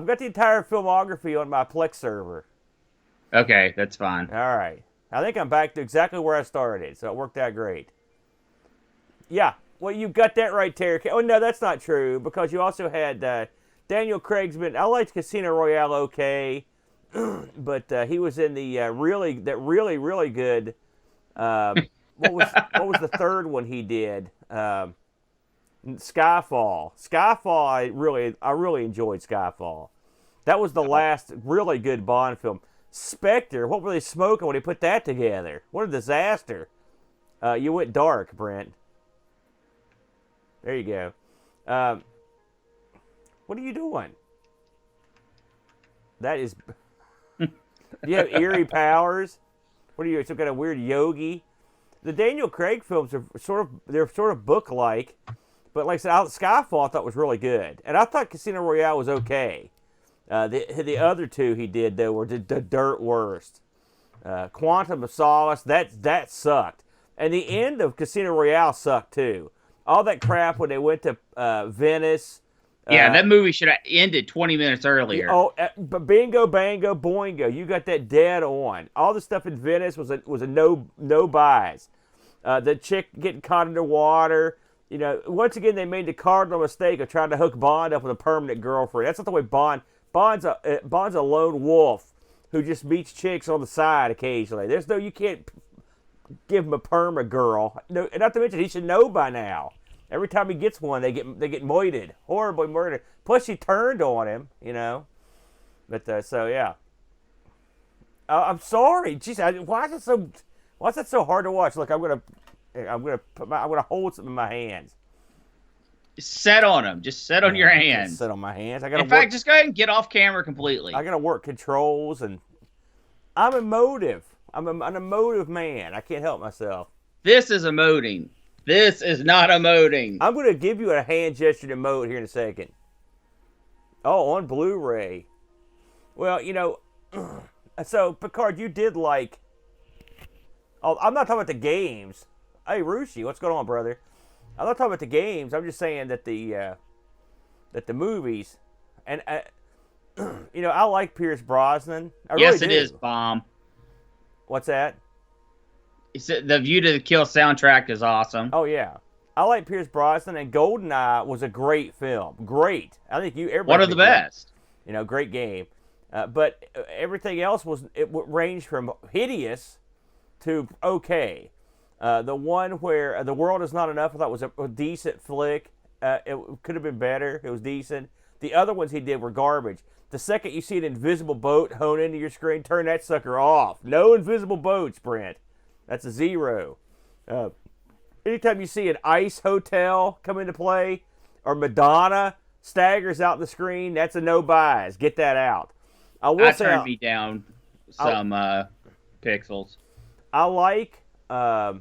I've got the entire filmography on my Plex server. Okay, that's fine. All right. I think I'm back to exactly where I started, so it worked out great. Yeah. Well, you got that right, Terry. Oh no, that's not true because you also had Daniel Craig's been. I liked Casino Royale okay, but he was in the really good. Uh, what was the third one he did? Skyfall. Skyfall. I really enjoyed Skyfall. That was the Oh, last really good Bond film. Spectre. What were they smoking when they put that together? What a disaster. You went dark, Brent. There you go. Um, what are you doing? That is. You have eerie powers. What are you? Some kind of weird yogi? The Daniel Craig films are sort of book like, but like I said, Skyfall I thought was really good, and I thought Casino Royale was okay. The other two he did though were the dirt worst. Quantum of Solace that sucked, and the end of Casino Royale sucked too. All that crap when they went to Venice. yeah, Uh, that movie should have ended 20 minutes earlier. but bingo, bango, boingo, you got that dead on. All the stuff in Venice was a no buys. The chick getting caught in the water. Once again they made the cardinal mistake of trying to hook Bond up with a permanent girlfriend. That's not the way Bond's a lone wolf who just meets chicks on the side occasionally. You can't give him a perma girl. No, not to mention he should know by now. Every time he gets one, they get moited, horribly murdered. Plus, she turned on him. But so yeah, I'm sorry. Jeez, why is it so hard to watch? Look, I'm gonna hold something in my hands. Set on them. Just set on your I can't hands. sit on my hands. In fact, just go ahead and get off camera completely. I gotta work controls, and I'm emotive. I'm an emotive man. I can't help myself. This is emoting. This is not emoting. I'm gonna give you a hand gesture emote here in a second. Oh, on Blu-ray. Well, so Picard, you did like. Oh, I'm not talking about the games. Hey, Rushi, what's going on, brother? I'm not talking about the games. I'm just saying that the movies, and I like Pierce Brosnan. I really Yes, do. it is, Bomb. What's that? The View to the Kill soundtrack is awesome. Oh yeah, I like Pierce Brosnan, and GoldenEye was a great film. Great. I think One everybody of the would agree. best. Great game. But everything else it ranged from hideous to okay. The one where The World Is Not Enough, I thought was a decent flick. It could have been better. It was decent. The other ones he did were garbage. The second you see an invisible boat hone into your screen, turn that sucker off. No invisible boats, Brent. That's a 0. Anytime you see an ice hotel come into play, or Madonna staggers out the screen, that's a no buys. Get that out. I will I say turned me down some pixels. I like I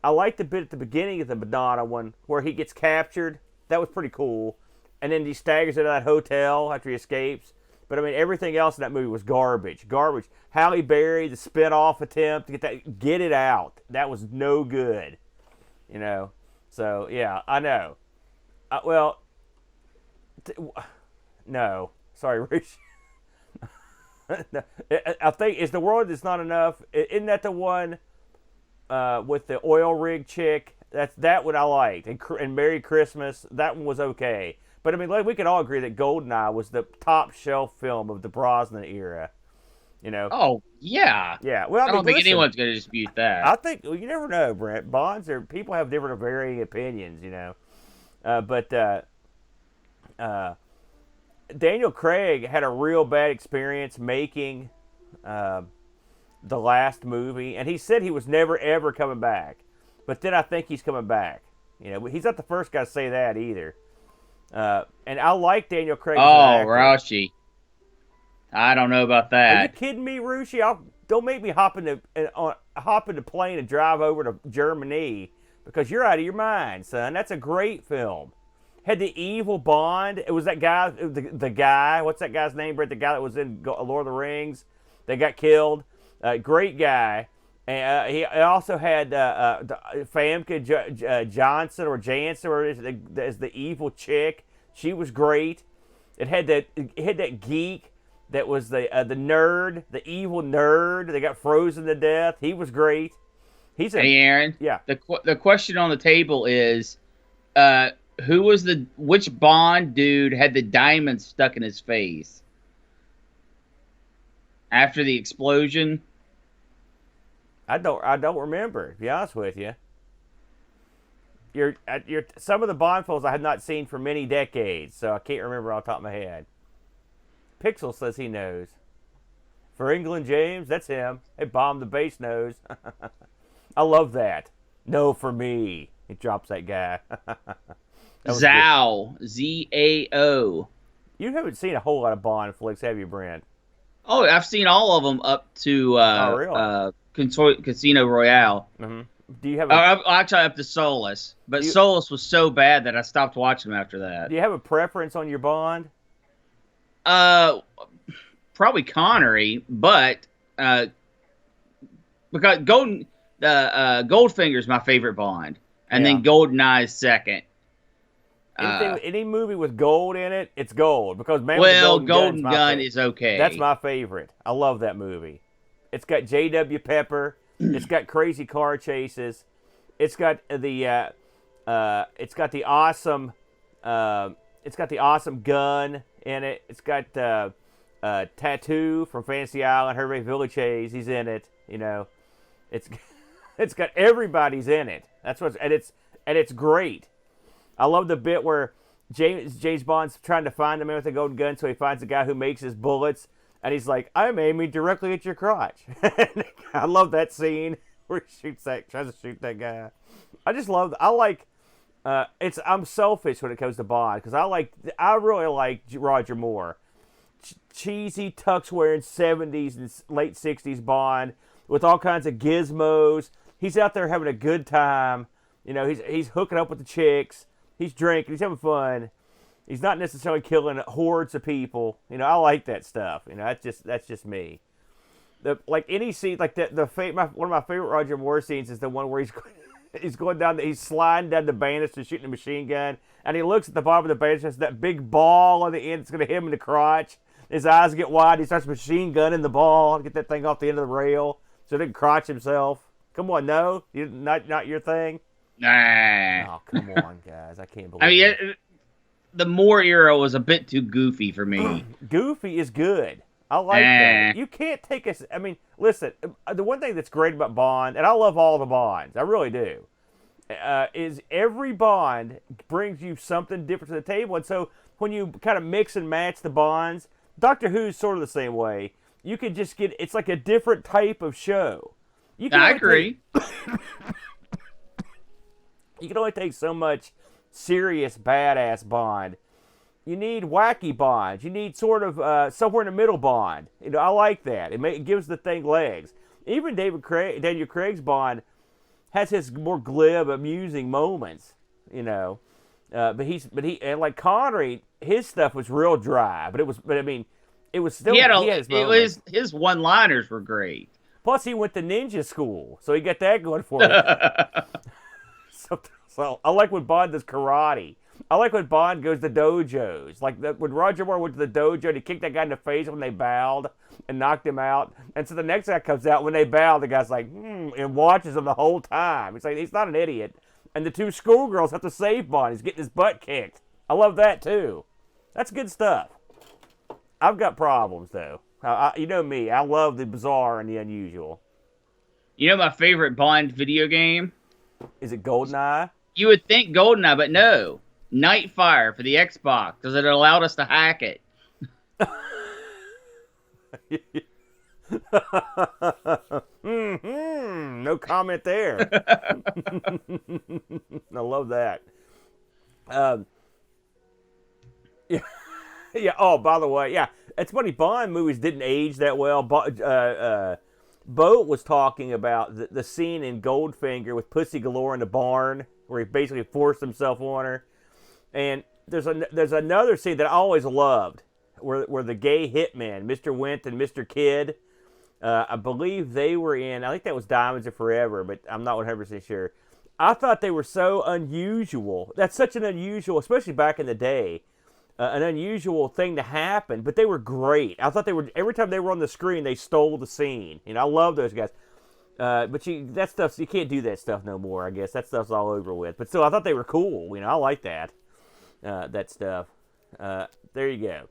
like the bit at the beginning of the Madonna one where he gets captured. That was pretty cool. And then he staggers into that hotel after he escapes. But I mean, everything else in that movie was garbage. Garbage. Halle Berry, the spin-off attempt to get it out. That was no good. So yeah, I know. Well, no, sorry, Rich. No, I think is the world is not enough. Isn't that the one with the oil rig chick? That one I liked. And Merry Christmas. That one was okay. But I mean, like, we can all agree that GoldenEye was the top shelf film of the Brosnan era. Oh, yeah. Yeah. Well, I don't think anyone's going to dispute that. I think you never know, Brent. People have different varying opinions. But Daniel Craig had a real bad experience making the last movie, and he said he was never ever coming back. But then I think he's coming back. He's not the first guy to say that either. And I like Daniel Craig as an Oh, actor. Roushi. I don't know about Are you that. kidding me, Rushi? Don't make me hop in the plane and drive over to Germany because you're out of your mind, son. That's a great film. Had the evil Bond. It was that guy, the guy. What's that guy's name, Brett? The guy that was in Lord of the Rings that got killed. Great guy. And he also had Famke Johnson or Jansen, or as the evil chick. She was great. It had that geek that was the nerd, the evil nerd. They got frozen to death. He was great. He's a Hey, Aaron. yeah. The question on the table is, which Bond dude had the diamond stuck in his face after the explosion? I don't remember. To be honest with you. You're some of the Bond films I have not seen for many decades, so I can't remember off the top of my head. Pixel says he knows. For England, James, that's him. They bombed the base nose. I love that. No, for me. He drops that guy. Zao. Z-A-O. You haven't seen a whole lot of Bond flicks, have you, Brent? Oh, I've seen all of them up to Casino Royale. Mm-hmm. Do you have actually up to Solus, but Solus was so bad that I stopped watching them after that. Do you have a preference on your Bond? Probably Connery, but because Goldfinger's my favorite Bond, and then GoldenEye's second. Any movie with gold in it, it's gold because Golden Gun is okay. That's my favorite. I love that movie. It's got J.W. Pepper. It's got crazy car chases. It's got the awesome gun in it. It's got Tattoo from Fantasy Island, Hervé Villechaize. He's in it. You know, it's got everybody's in it. It's great. I love the bit where James Bond's trying to find the man with the golden gun, so he finds the guy who makes his bullets. And he's like, I'm aiming directly at your crotch. I love that scene where he tries to shoot that guy. I'm selfish when it comes to Bond because I really like Roger Moore. Cheesy tux wearing 70s and late 60s Bond with all kinds of gizmos. He's out there having a good time. You know, he's hooking up with the chicks. He's drinking. He's having fun. He's not necessarily killing hordes of people. You know, I like that stuff. You know, that's just me. Any scene like that. One of my favorite Roger Moore scenes is the one where he's sliding down the banister shooting a machine gun, and he looks at the bottom of the banister. There's that big ball on the end. It's going to hit him in the crotch. His eyes get wide. He starts machine gunning the ball to get that thing off the end of the rail so he didn't crotch himself. Come on, no, not your thing. Nah. Oh, come on, guys. I can't believe it. The Moore era was a bit too goofy for me. Goofy is good. I like that. You can't take us. I mean, listen. The one thing that's great about Bond, and I love all the Bonds, I really do, is every Bond brings you something different to the table. And so when you kind of mix and match the Bonds, Doctor Who's sort of the same way. You can just get. It's like a different type of show. I agree. You can only take so much serious badass Bond. You need wacky Bond. You need sort of somewhere in the middle Bond. You know, I like that. It gives the thing legs. Even Daniel Craig's Bond has his more glib, amusing moments. You know, but like Connery, his stuff was real dry. But it was still. His one-liners were great. Plus, he went to ninja school, so he got that going for him. So I like when Bond does karate. I like when Bond goes to dojos. Like when Roger Moore went to the dojo and he kicked that guy in the face when they bowed and knocked him out. And so the next guy comes out, when they bow, the guy's like, and watches him the whole time. It's like, he's not an idiot. And the two schoolgirls have to save Bond. He's getting his butt kicked. I love that too. That's good stuff. I've got problems though. You know me. I love the bizarre and the unusual. You know my favorite Bond video game? Is it GoldenEye? You would think GoldenEye, but no. Nightfire for the Xbox, because it allowed us to hack it. No comment there. I love that. Yeah. Yeah. Oh, by the way, yeah, it's funny. Bond movies didn't age that well. Boat was talking about the scene in Goldfinger with Pussy Galore in the barn, where he basically forced himself on her. And there's another scene that I always loved, where the gay hitmen, Mr. Wint and Mr. Kidd, I believe they were in. I think that was Diamonds Are Forever, but I'm not 100% sure. I thought they were so unusual. That's such an unusual, especially back in the day. an unusual thing to happen, but they were great. I thought they were, every time they were on the screen, they stole the scene. I love those guys. But that stuff, you can't do that stuff no more, I guess. That stuff's all over with. But still, I thought they were cool. I like that. That stuff. There you go.